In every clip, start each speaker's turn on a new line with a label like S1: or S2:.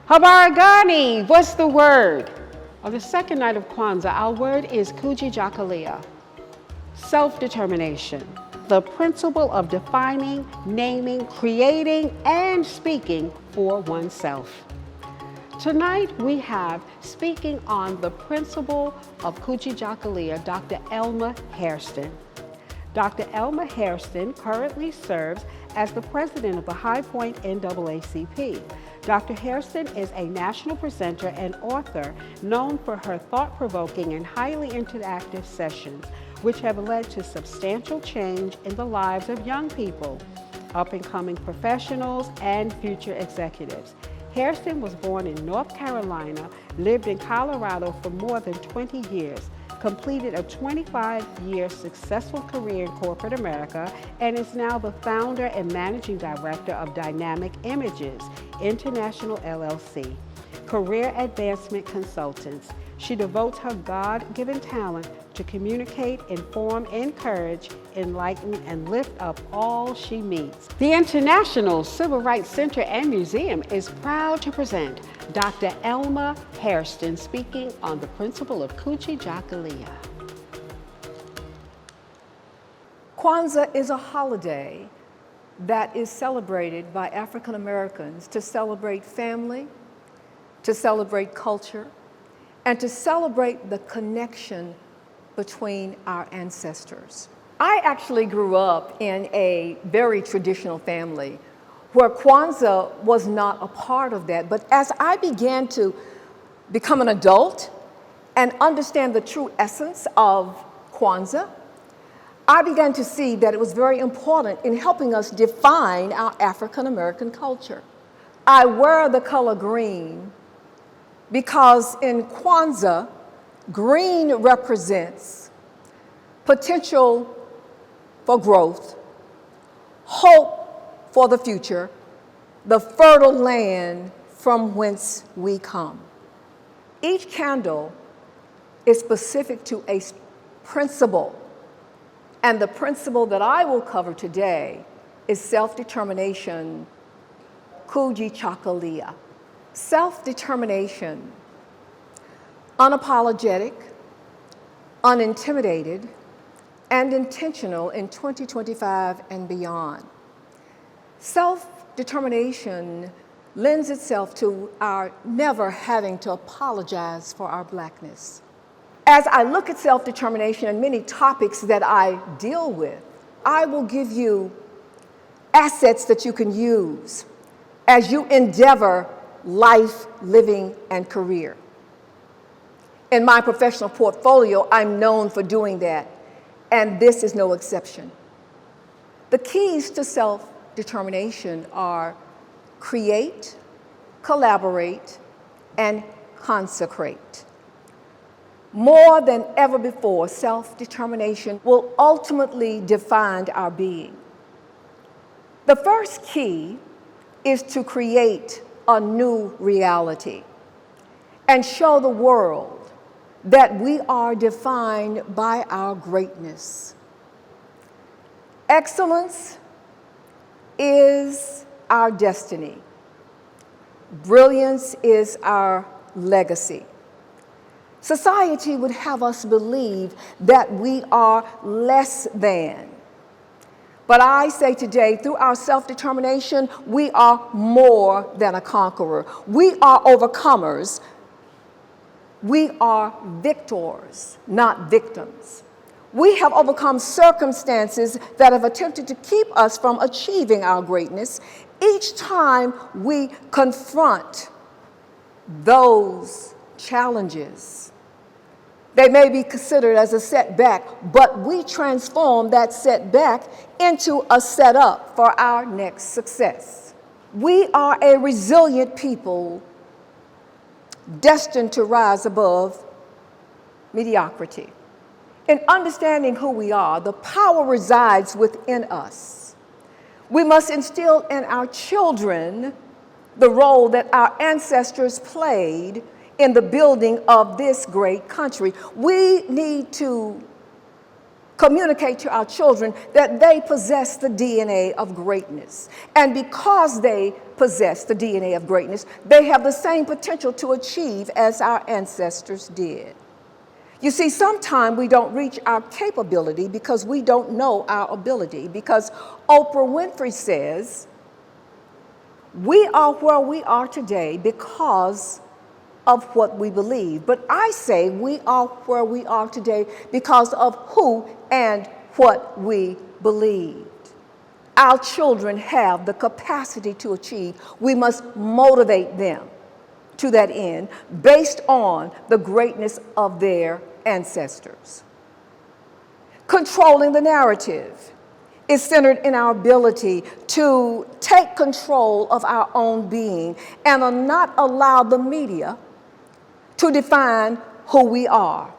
S1: Habaragani, what's the word? On the second night of Kwanzaa, our word is Kujichagulia, self-determination, the principle of defining, naming, creating, and speaking for oneself. Tonight we have, speaking on the principle of Kujichagulia, Dr. Elma Hairston. Dr. Elma Hairston currently serves as the president of the High Point NAACP. Dr. Hairston is a national presenter and author known for her thought-provoking and highly interactive sessions, which have led to substantial change in the lives of young people, up-and-coming professionals, and future executives. Hairston was born in North Carolina, lived in Colorado for more than 20 years, completed a 25-year successful career in corporate America, and is now the founder and managing director of Dynamic Images International LLC, career advancement consultants. She devotes her God-given talent to communicate, inform, encourage, enlighten, and lift up all she meets. The International Civil Rights Center and Museum is proud to present Dr. Elma Hairston speaking on the principle of Kujichagulia.
S2: Kwanzaa is a holiday that is celebrated by African Americans to celebrate family, to celebrate culture, and to celebrate the connection between our ancestors. I actually grew up in a very traditional family where Kwanzaa was not a part of that. But as I began to become an adult and understand the true essence of Kwanzaa, I began to see that it was very important in helping us define our African American culture. I wear the color green because in Kwanzaa, green represents potential for growth, hope for the future, the fertile land from whence we come. Each candle is specific to a principle, and the principle that I will cover today is self-determination, Kujichagulia. Self-determination, unapologetic, unintimidated, and intentional in 2025 and beyond. Self-determination lends itself to our never having to apologize for our Blackness. As I look at self-determination and many topics that I deal with, I will give you assets that you can use as you endeavor life, living, and career. In my professional portfolio, I'm known for doing that, and this is no exception. The keys to self-determination are create, collaborate, and consecrate. More than ever before, self-determination will ultimately define our being. The first key is to create a new reality and show the world that we are defined by our greatness. Excellence is our destiny. Brilliance is our legacy. Society would have us believe that we are less than. But I say today, through our self-determination, we are more than a conqueror. We are overcomers. We are victors, not victims. We have overcome circumstances that have attempted to keep us from achieving our greatness. Each time we confront those challenges, they may be considered as a setback, but we transform that setback into a setup for our next success. We are a resilient people destined to rise above mediocrity. In understanding who we are, the power resides within us. We must instill in our children the role that our ancestors played in the building of this great country. We need to communicate to our children that they possess the DNA of greatness. And because they possess the DNA of greatness, they have the same potential to achieve as our ancestors did. You see, sometimes we don't reach our capability because we don't know our ability. Because Oprah Winfrey says, we are where we are today because of what we believe. But I say we are where we are today because of who and what we believed. Our children have the capacity to achieve. We must motivate them to that end based on the greatness of their ancestors. Controlling the narrative is centered in our ability to take control of our own being and not allow the media to define who we are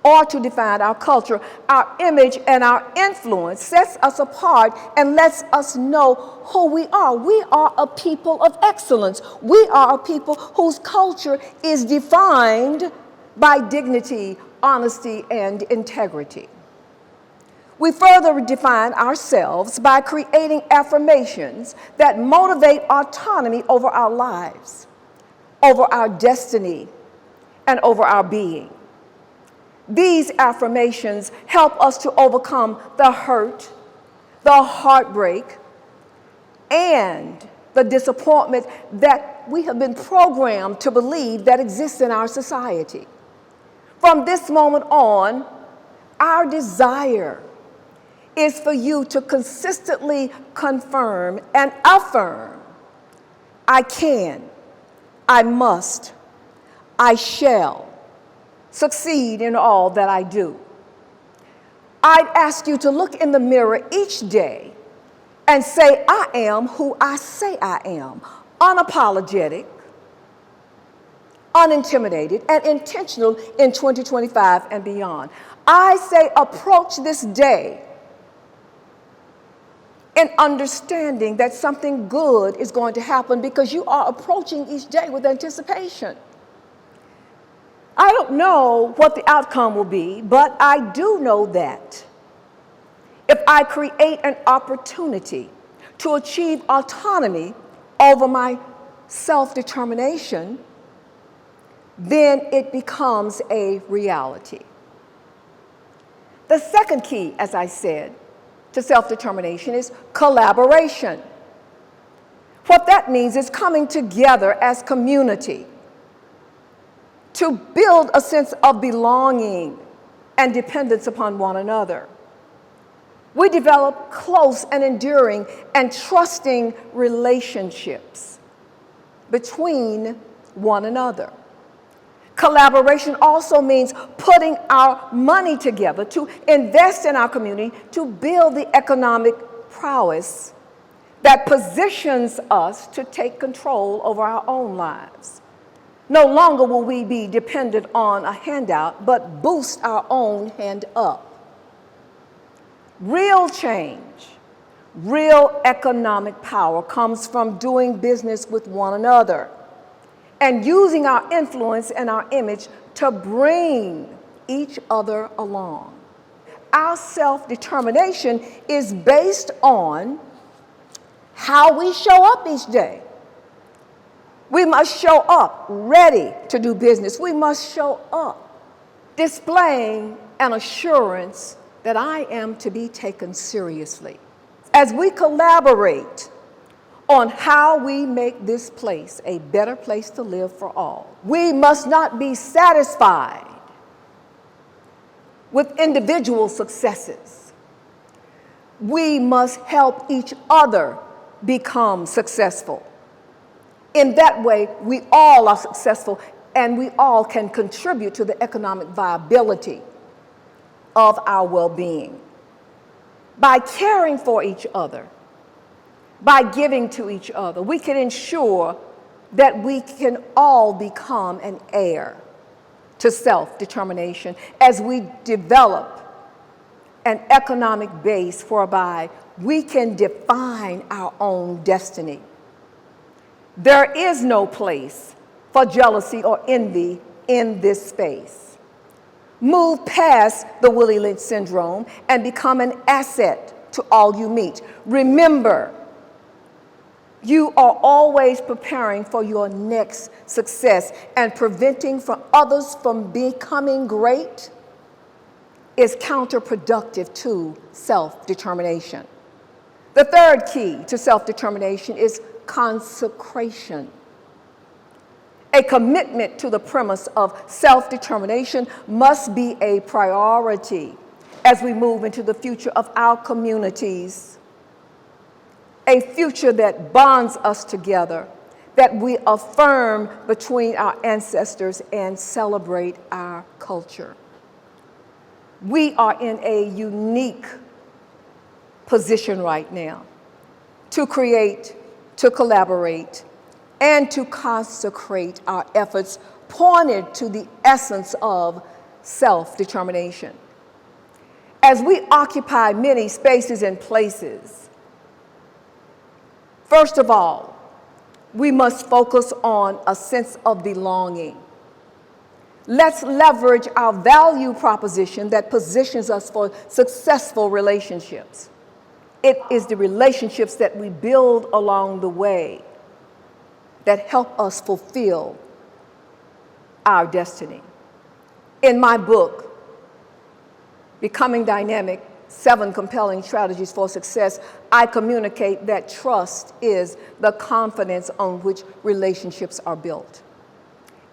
S2: or to define our culture. Our image and our influence sets us apart and lets us know who we are. We are a people of excellence. We are a people whose culture is defined by dignity, honesty, and integrity. We further define ourselves by creating affirmations that motivate autonomy over our lives, over our destiny, and over our being. These affirmations help us to overcome the hurt, the heartbreak, and the disappointment that we have been programmed to believe that exists in our society. From this moment on, our desire is for you to consistently confirm and affirm, I can, I must, I shall succeed in all that I do. I'd ask you to look in the mirror each day and say, I am who I say I am, unapologetic, unintimidated, and intentional in 2025 and beyond. I say approach this day in understanding that something good is going to happen because you are approaching each day with anticipation. I don't know what the outcome will be, but I do know that if I create an opportunity to achieve autonomy over my self-determination, then it becomes a reality. The second key, as I said, to self-determination is collaboration. What that means is coming together as community to build a sense of belonging and dependence upon one another. We develop close and enduring and trusting relationships between one another. Collaboration also means putting our money together to invest in our community to build the economic prowess that positions us to take control over our own lives. No longer will we be dependent on a handout, but boost our own hand up. Real change, real economic power comes from doing business with one another and using our influence and our image to bring each other along. Our self-determination is based on how we show up each day. We must show up ready to do business. We must show up displaying an assurance that I am to be taken seriously. As we collaborate on how we make this place a better place to live for all, we must not be satisfied with individual successes. We must help each other become successful. In that way, we all are successful and we all can contribute to the economic viability of our well-being. By caring for each other, by giving to each other, we can ensure that we can all become an heir to self-determination as we develop an economic base whereby we can define our own destiny. There is no place for jealousy or envy in this space. Move past the Willie Lynch syndrome and become an asset to all you meet. Remember, you are always preparing for your next success, and preventing from others from becoming great is counterproductive to self-determination. The third key to self-determination is consecration. A commitment to the premise of self-determination must be a priority as we move into the future of our communities, a future that bonds us together, that we affirm between our ancestors and celebrate our culture. We are in a unique position right now to create, to collaborate, and to consecrate our efforts pointed to the essence of self-determination. As we occupy many spaces and places, first of all, we must focus on a sense of belonging. Let's leverage our value proposition that positions us for successful relationships. It is the relationships that we build along the way that help us fulfill our destiny. In my book, Becoming Dynamic, 7 Compelling Strategies for Success, I communicate that trust is the confidence on which relationships are built.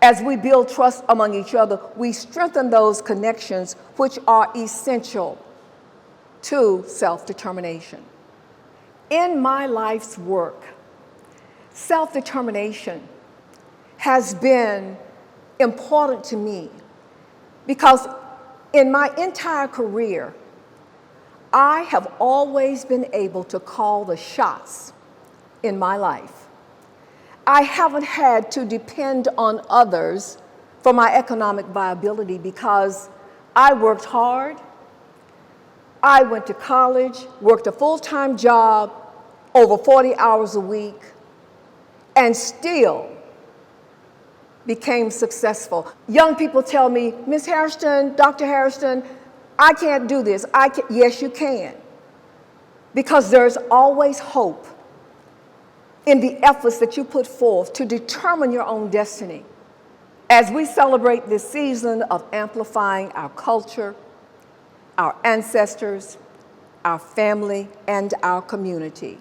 S2: As we build trust among each other, we strengthen those connections which are essential to self-determination. In my life's work, self-determination has been important to me because in my entire career, I have always been able to call the shots in my life. I haven't had to depend on others for my economic viability because I worked hard. I went to college, worked a full-time job, over 40 hours a week, and still became successful. Young people tell me, Ms. Hairston, Dr. Hairston, I can't do this. Yes, you can. Because there's always hope in the efforts that you put forth to determine your own destiny. As we celebrate this season of amplifying our culture, our ancestors, our family, and our community,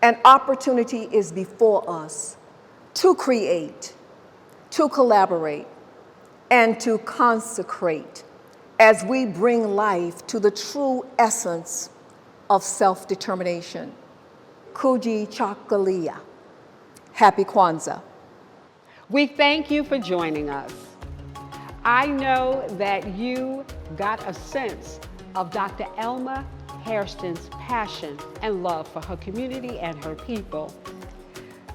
S2: an opportunity is before us to create, to collaborate, and to consecrate as we bring life to the true essence of self-determination. Kujichagulia. Happy Kwanzaa.
S1: We thank you for joining us. I know that you got a sense of Dr. Elma Hairston's passion and love for her community and her people.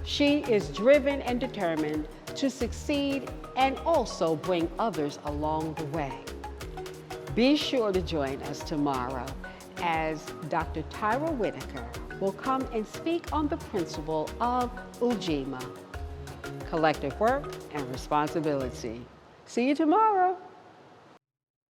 S1: She is driven and determined to succeed and also bring others along the way. Be sure to join us tomorrow as Dr. Tyra Whitaker will come and speak on the principle of Ujima, collective work and responsibility. See you tomorrow.